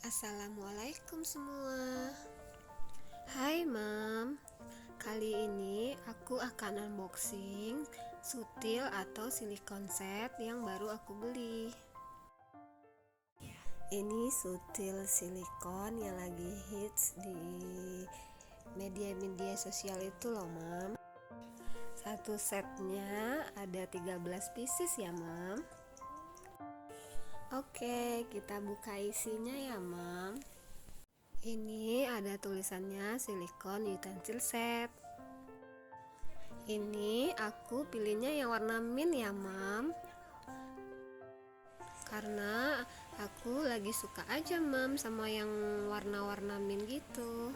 Assalamualaikum semua. Hai Mam, kali ini aku akan unboxing sutil atau silikon set yang baru aku beli. Ini sutil silikon yang lagi hits di media-media sosial itu loh Mam. Satu setnya ada 13 pieces ya Mam. Oke, kita buka isinya ya Mam. Ini ada tulisannya silikon utensil set. Ini aku pilihnya yang warna mint ya Mam, karena aku lagi suka aja Mam sama yang warna-warna mint gitu.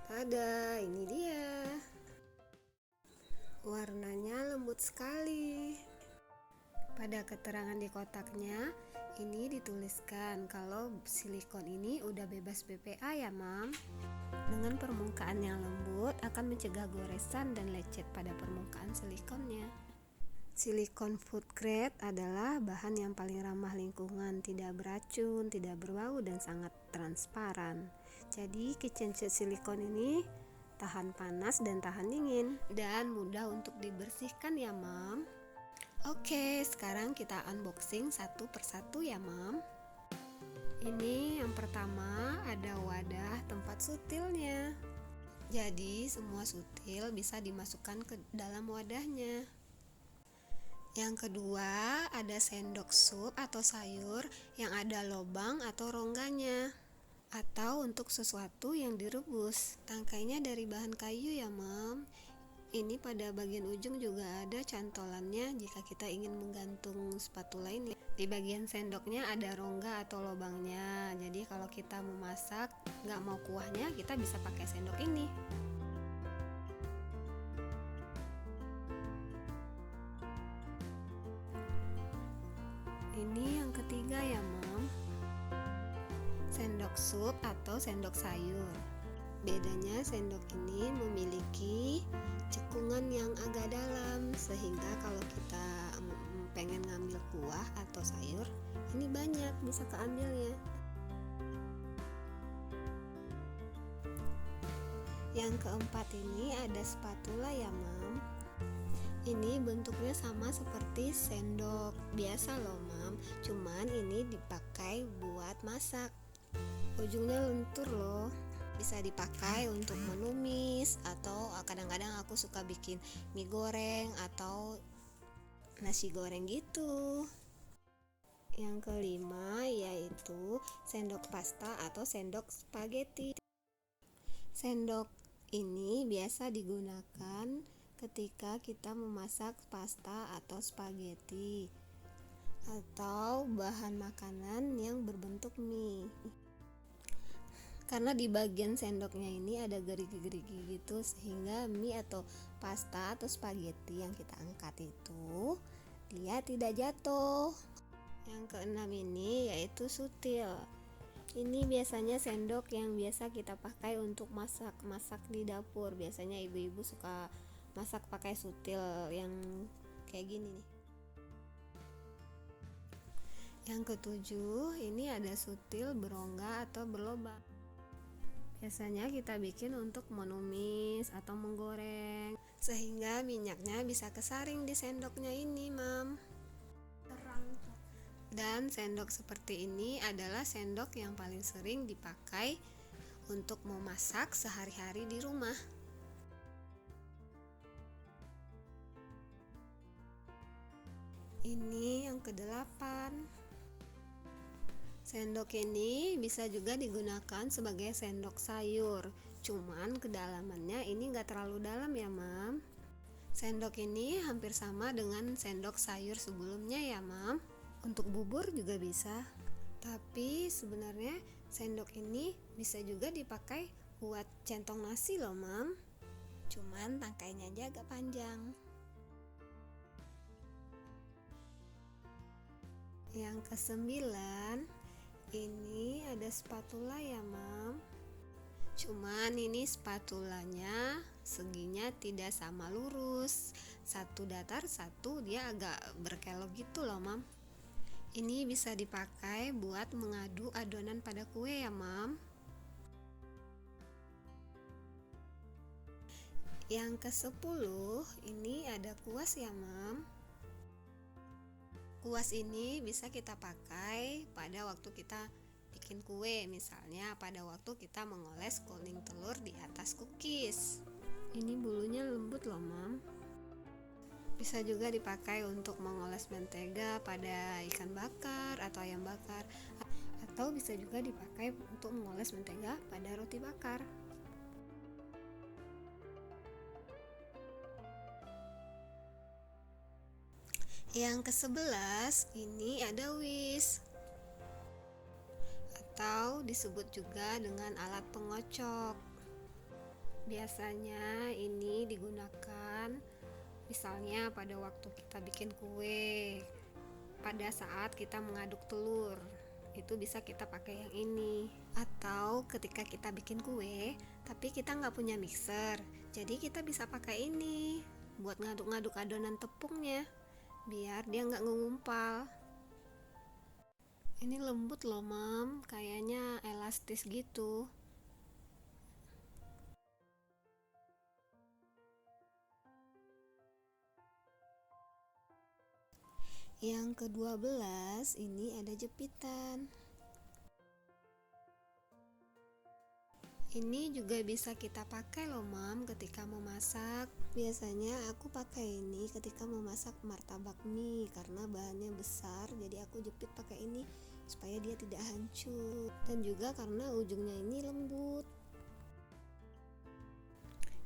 Tada, ini dia. Warnanya lembut sekali. Pada keterangan di kotaknya ini dituliskan kalau silikon ini udah bebas BPA ya Mam. Dengan permukaan yang lembut akan mencegah goresan dan lecet pada permukaan silikonnya. Silikon food grade adalah bahan yang paling ramah lingkungan, tidak beracun, tidak berbau, dan sangat transparan. Jadi kitchen set silikon ini tahan panas dan tahan dingin dan mudah untuk dibersihkan ya Mam. Oke, sekarang kita unboxing satu persatu ya Mam. Ini yang pertama ada wadah tempat sutilnya. Jadi semua sutil bisa dimasukkan ke dalam wadahnya. Yang kedua ada sendok sup atau sayur yang ada lubang atau rongganya, atau untuk sesuatu yang direbus. Tangkainya dari bahan kayu ya Mam. Ini pada bagian ujung juga ada cantolannya jika kita ingin menggantung spatula ini. Di bagian sendoknya ada rongga atau lubangnya. Jadi kalau kita mau masak, nggak mau kuahnya, kita bisa pakai sendok ini. Ini yang ketiga ya Mam, sendok sup atau sendok sayur. Bedanya sendok ini memiliki cekungan yang agak dalam, sehingga kalau kita pengen ngambil kuah atau sayur, ini banyak bisa keambilnya. Yang keempat ini ada spatula ya Mam. Ini bentuknya sama seperti sendok biasa loh Mam, cuman ini dipakai buat masak. Ujungnya lentur loh, bisa dipakai untuk menumis, atau kadang-kadang aku suka bikin mie goreng atau nasi goreng gitu. Yang kelima yaitu sendok pasta atau sendok spaghetti. Sendok ini biasa digunakan ketika kita memasak pasta atau spaghetti atau bahan makanan yang berbentuk mie. Karena di bagian sendoknya ini ada gerigi-gerigi gitu, sehingga mie atau pasta atau spaghetti yang kita angkat itu dia tidak jatuh. Yang keenam ini yaitu sutil. Ini biasanya sendok yang biasa kita pakai untuk masak di dapur. Biasanya ibu-ibu suka masak pakai sutil yang kayak gini nih. Yang ketujuh ini ada sutil berongga atau berlobang. Biasanya kita bikin untuk menumis atau menggoreng, sehingga minyaknya bisa kesaring di sendoknya ini Mam. Dan sendok seperti ini adalah sendok yang paling sering dipakai untuk memasak sehari-hari di rumah. Ini yang kedelapan. Sendok ini bisa juga digunakan sebagai sendok sayur, cuman kedalamannya ini gak terlalu dalam ya Mam. Sendok ini hampir sama dengan sendok sayur sebelumnya ya Mam. Untuk bubur juga bisa, tapi sebenarnya sendok ini bisa juga dipakai buat centong nasi loh Mam. Cuman tangkainya aja agak panjang. Yang kesembilan, ini ada spatula ya Mam. Cuman ini spatulanya seginya tidak sama lurus, satu datar satu dia agak berkelok gitu loh Mam. Ini bisa dipakai buat mengadu adonan pada kue ya, Mam. Yang ke-10 ini ada kuas ya, Mam. Kuas ini bisa kita pakai pada waktu kita bikin kue, misalnya pada waktu kita mengoles kuning telur di atas cookies. Ini bulunya lembut loh, Mam. Bisa juga dipakai untuk mengoles mentega pada ikan bakar atau ayam bakar, atau bisa juga dipakai untuk mengoles mentega pada roti bakar. Yang ke-11 ini ada whisk, atau disebut juga dengan alat pengocok. Biasanya ini digunakan misalnya pada waktu kita bikin kue, pada saat kita mengaduk telur, itu bisa kita pakai yang ini. Atau ketika kita bikin kue tapi kita nggak punya mixer, jadi kita bisa pakai ini buat ngaduk-ngaduk adonan tepungnya biar dia nggak ngumpal. Ini lembut loh, Mam, kayaknya elastis gitu. Yang ke-12 ini ada jepitan. Ini juga bisa kita pakai loh, Mam, ketika memasak. Biasanya aku pakai ini ketika memasak martabak mie karena bahannya besar, jadi aku jepit pakai ini supaya dia tidak hancur, dan juga karena ujungnya ini lembut.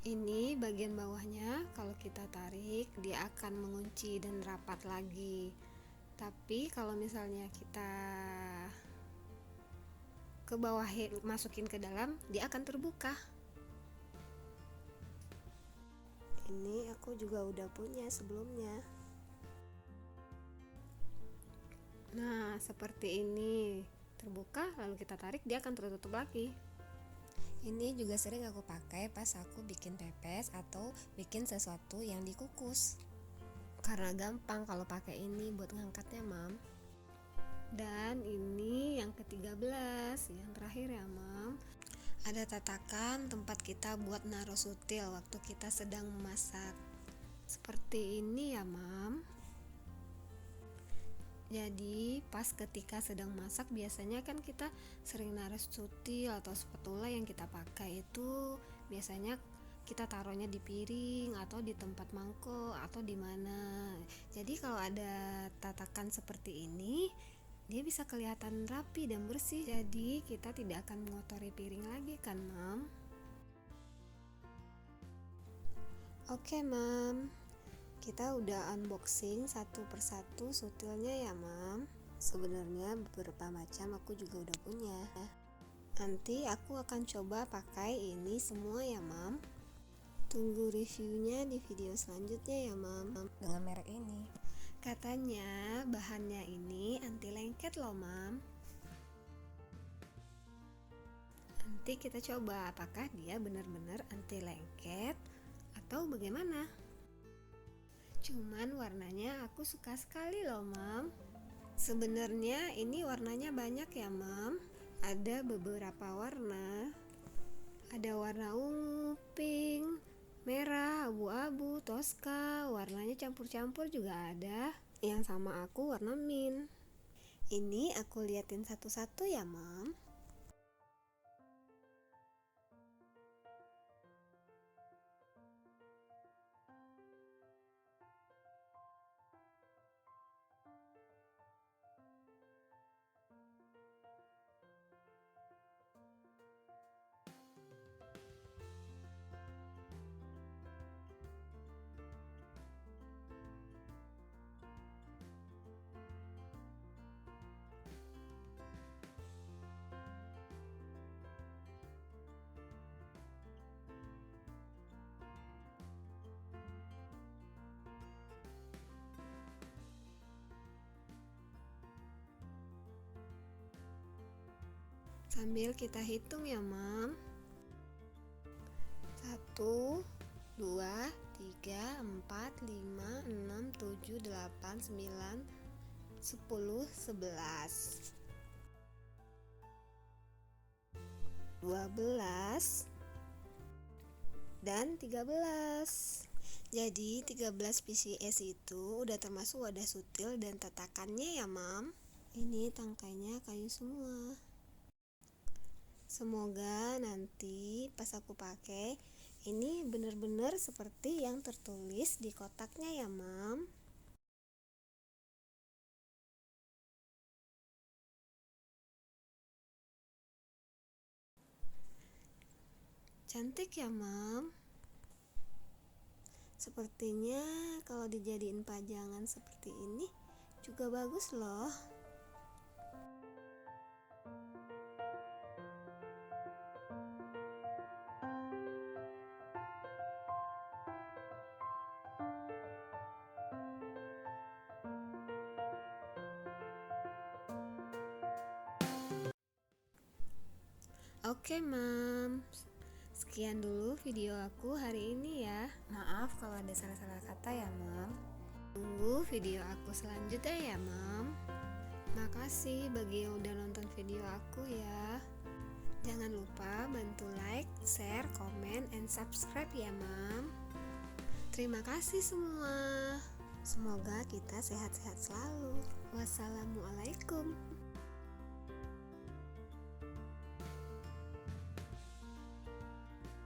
Ini bagian bawahnya, kalau kita tarik dia akan mengunci dan rapat lagi. Tapi kalau misalnya kita ke bawah masukin ke dalam, dia akan terbuka. Ini aku juga udah punya sebelumnya. Nah, seperti ini. Terbuka, lalu kita tarik, dia akan tertutup lagi. Ini juga sering aku pakai pas aku bikin pepes atau bikin sesuatu yang dikukus. Karena gampang kalau pakai ini buat ngangkatnya, Mam. Dan ini yang ke-13, yang terakhir ya, Mam. Ada tatakan tempat kita buat naruh sutil waktu kita sedang memasak. Seperti ini ya, Mam. Jadi pas ketika sedang masak biasanya kan kita sering naruh sutil atau spatula yang kita pakai itu biasanya kita taruhnya di piring atau di tempat mangkok atau di mana. Jadi kalau ada tatakan seperti ini, dia bisa kelihatan rapi dan bersih. Jadi kita tidak akan mengotori piring lagi kan, Mam? Oke, Mam. Kita udah unboxing satu persatu sutilnya ya, Mam. Sebenarnya beberapa macam aku juga udah punya. Nanti aku akan coba pakai ini semua ya, Mam. Tunggu reviewnya di video selanjutnya ya, Mam, dengan merek ini. Katanya bahannya ini anti lengket loh, Mam. Nanti kita coba apakah dia benar-benar anti lengket atau bagaimana. Cuman warnanya aku suka sekali loh, Mam. Sebenarnya ini warnanya banyak ya, Mam. Ada beberapa warna. Ada warna ungu, pink, merah, abu-abu, toska, warnanya campur-campur juga ada. Yang sama aku warna mint. Ini aku liatin satu-satu ya, Mam. Sambil kita hitung ya, Mam. 1, 2, 3, 4, 5, 6, 7, 8, 9, 10, 11, 12, dan 13. Jadi 13 pcs itu udah termasuk wadah sutil dan tatakannya ya mam. Ini tangkainya kayu semua. Semoga nanti pas aku pakai ini benar-benar seperti yang tertulis di kotaknya ya mam. Cantik ya mam. Sepertinya kalau dijadiin pajangan seperti ini juga bagus loh. Oke mam, sekian dulu video aku hari ini ya. Maaf kalau ada salah-salah kata ya mam. Tunggu video aku selanjutnya ya mam. Makasih bagi yang udah nonton video aku ya. Jangan lupa bantu like, share, komen, and subscribe ya mam. Terima kasih semua. Semoga kita sehat-sehat selalu. Wassalamualaikum.